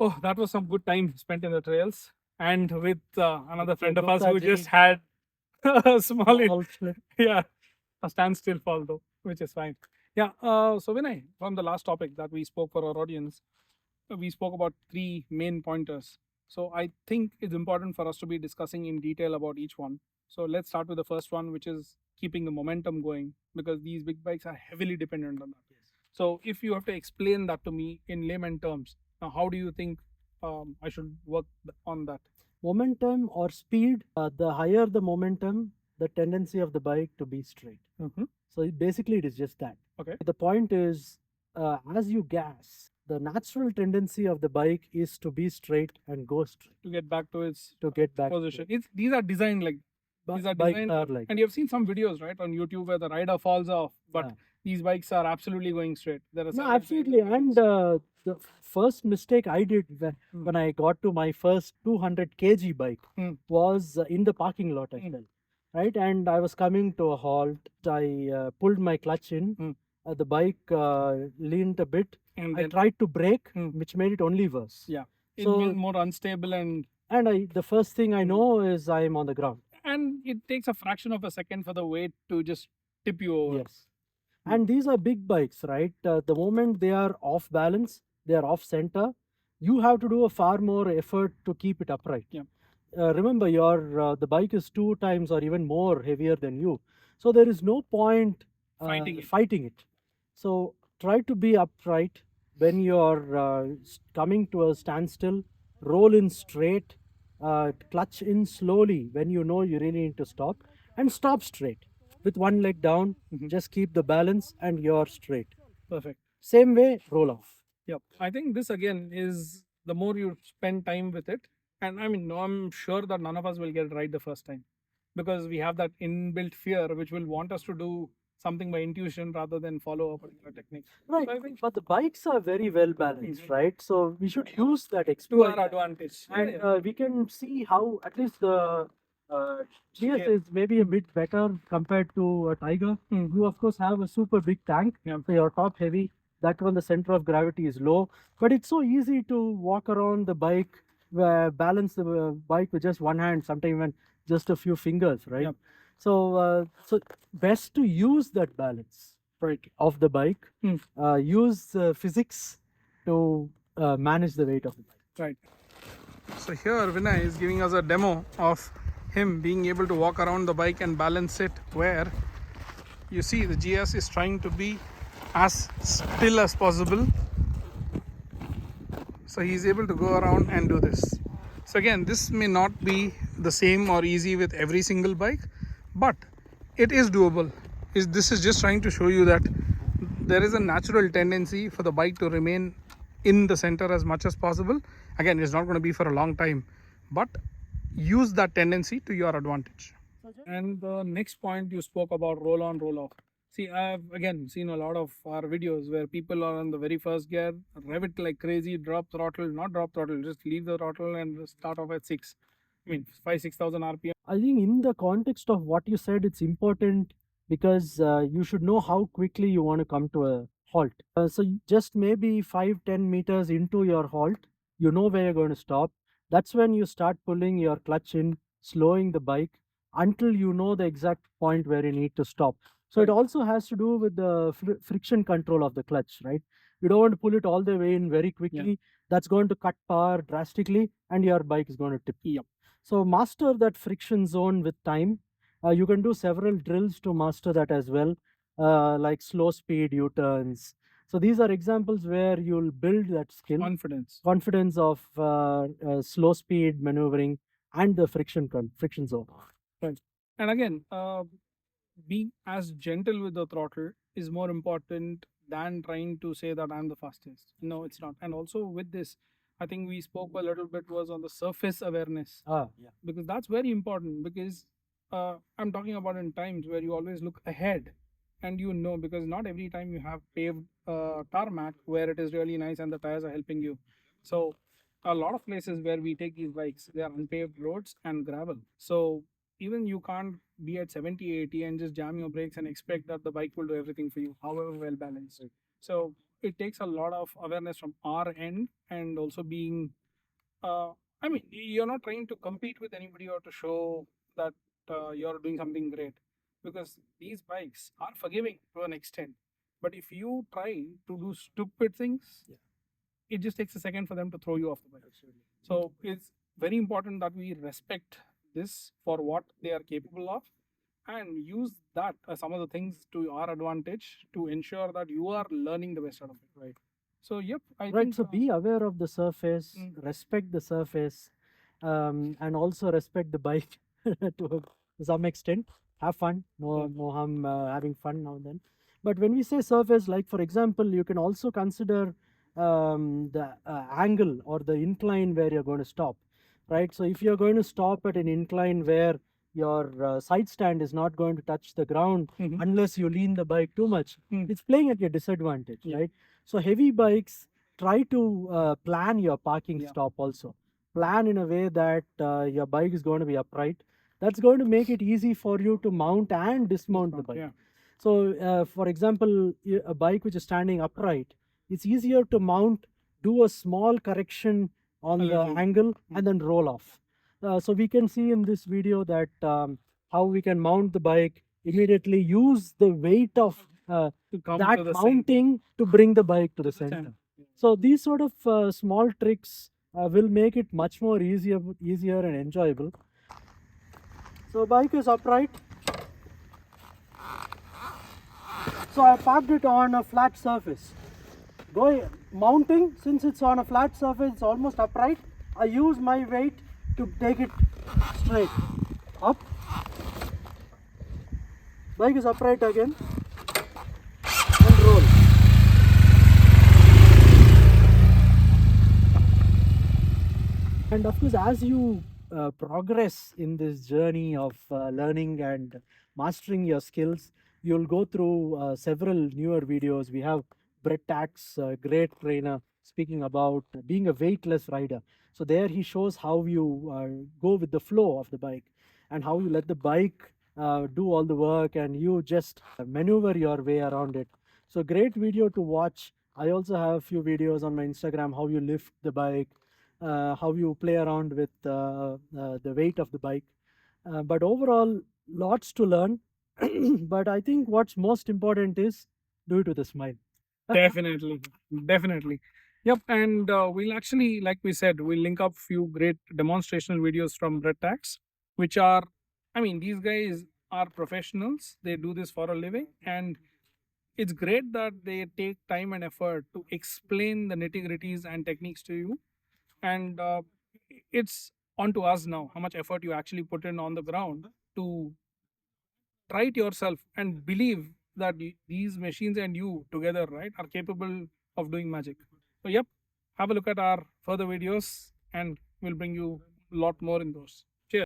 Oh, that was some good time spent in the trails and with another friend of us Gupta who ji, just had a small slip. yeah, a standstill fall though, which is fine. Yeah. So Vinay, from the last topic that we spoke for our audience, we spoke about three main pointers. So I think it's important for us to be discussing in detail about each one. So let's start with the first one, which is keeping the momentum going, because these big bikes are heavily dependent on that. Yes. So if you have to explain that to me in layman terms, now how do you think I should work on that? Momentum or speed, the higher the momentum, the tendency of the bike to be straight. Mm-hmm. So basically, it is just that. Okay. The point is, as you gas, the natural tendency of the bike is to be straight and go straight To get back to its to get back position. It's these are designed like these are bikes designed, are like and you have seen some videos right on YouTube where the rider falls off, but Yeah. these bikes are absolutely going straight. There are No, several absolutely. And the first mistake I did when I got to my first 200 kg bike Hmm. was in the parking lot as well. Right. And I was coming to a halt. I pulled my clutch in. The bike leaned a bit. And I then tried to brake, Hmm. which made it only worse. yeah, it So- made more unstable And the first thing I know is I'm on the ground. and it takes a fraction of a second for the weight to just tip you over. Yes. And these are big bikes, right? The moment they are off balance, they are off center, you have to do a far more effort to keep it upright. Yeah. Remember, your the bike is 2 times or even more heavier than you, so there is no point fighting it. So try to be upright when you're coming to a standstill. Roll in straight, clutch in slowly when you know you really need to stop, and stop straight with one leg down. Just keep the balance and you're straight. Perfect. Same way, roll off. Yep. I think this again is the more you spend time with it, and I mean, no, I'm sure that none of us will get it right the first time because we have that inbuilt fear which will want us to do something by intuition rather than follow a particular technique. Right. So I think But the bikes are very well balanced, right? So we should use that to exploit. our advantage. And we can see how at least the GS is maybe a bit better compared to a Tiger. You of course have a super big tank, so you're top heavy. That one, the center of gravity is low, but it's so easy to walk around the bike, balance the bike with just one hand, sometimes even just a few fingers, right? Yep. So best to use that balance of the bike. Use physics to manage the weight of the bike. Right. So here Vinay is giving us a demo of him being able to walk around the bike and balance it, where you see the GS is trying to be as still as possible. So he's able to go around and do this. So again, this may not be the same or easy with every single bike, but it is doable. This is just trying to show you that there is a natural tendency for the bike to remain in the center as much as possible. Again, it's not going to be for a long time, but use that tendency to your advantage. And the next point you spoke about, roll on, roll off. See, I've again seen a lot of our videos where people are on the very first gear, rev it like crazy, drop throttle, not drop throttle, just leave the throttle and start off at 6. I mean, 6,000 RPM. I think in the context of what you said, it's important because you should know how quickly you want to come to a halt. Just maybe 5-10 meters into your halt, you know where you're going to stop. That's when you start pulling your clutch in, slowing the bike until you know the exact point where you need to stop. So it also has to do with the friction control of the clutch, right? You don't want to pull it all the way in very quickly. That's going to cut power drastically and your bike is going to tip. Yep. So master that friction zone with time. You can do several drills to master that as well, like slow speed U-turns. So these are examples where you'll build that skill, confidence of slow speed maneuvering and the friction zone. Right. And again, being as gentle with the throttle is more important than trying to say that I'm the fastest. No, it's not. And also with this, I think we spoke a little bit was on the surface awareness, because that's very important. Because I'm talking about in times where you always look ahead, and you know, because not every time you have paved tarmac where it is really nice and the tires are helping you. So a lot of places where we take these bikes, they are unpaved roads and gravel. So even you can't be at 70, 80 and just jam your brakes and expect that the bike will do everything for you, however well balanced. So it takes a lot of awareness from our end, and also being, uh, I mean, you're not trying to compete with anybody or to show that you're doing something great, because these bikes are forgiving to an extent. But if you try to do stupid things, it just takes a second for them to throw you off the bike. Absolutely. So it's very important that we respect this for what they are capable of, and use that some of the things to our advantage to ensure that you are learning the best out of it. Right. So yep, I Right. think So be aware of the surface, respect the surface, and also respect the bike to some extent. Have fun. No harm having fun now and then. But when we say surface, like for example, you can also consider the angle or the incline where you're going to stop. Right. So if you're going to stop at an incline where your side stand is not going to touch the ground unless you lean the bike too much, it's playing at your disadvantage. Right. So heavy bikes, try to plan your parking stop also. Plan in a way that your bike is going to be upright. That's going to make it easy for you to mount and dismount the bike. So, for example, a bike which is standing upright, it's easier to mount, do a small correction on the angle, and then roll off. So we can see in this video that how we can mount the bike, immediately use the weight of that mounting to bring the bike to the center. So these sort of small tricks will make it much more easier and enjoyable. So bike is upright. So I parked it on a flat surface. Mounting, since it's on a flat surface, it's almost upright. I use my weight to take it straight up. Bike is upright again, and roll. And of course, as you progress in this journey of learning and mastering your skills, you'll go through several newer videos. We have Brett Tack's great trainer speaking about being a weightless rider. So there he shows how you go with the flow of the bike, and how you let the bike do all the work and you just maneuver your way around it. So great video to watch. I also have a few videos on my Instagram, how you lift the bike, how you play around with the weight of the bike. But overall, lots to learn. But I think what's most important is do it with a smile. Definitely, definitely. Yep, and we'll actually, like we said, we'll link up few great demonstrational videos from Red Tax, which are, I mean, these guys are professionals. They do this for a living, and it's great that they take time and effort to explain the nitty gritties and techniques to you. And it's on to us now how much effort you actually put in on the ground to try it yourself and believe that these machines and you together, right, are capable of doing magic. So yep, have a look at our further videos, and we'll bring you a lot more in those.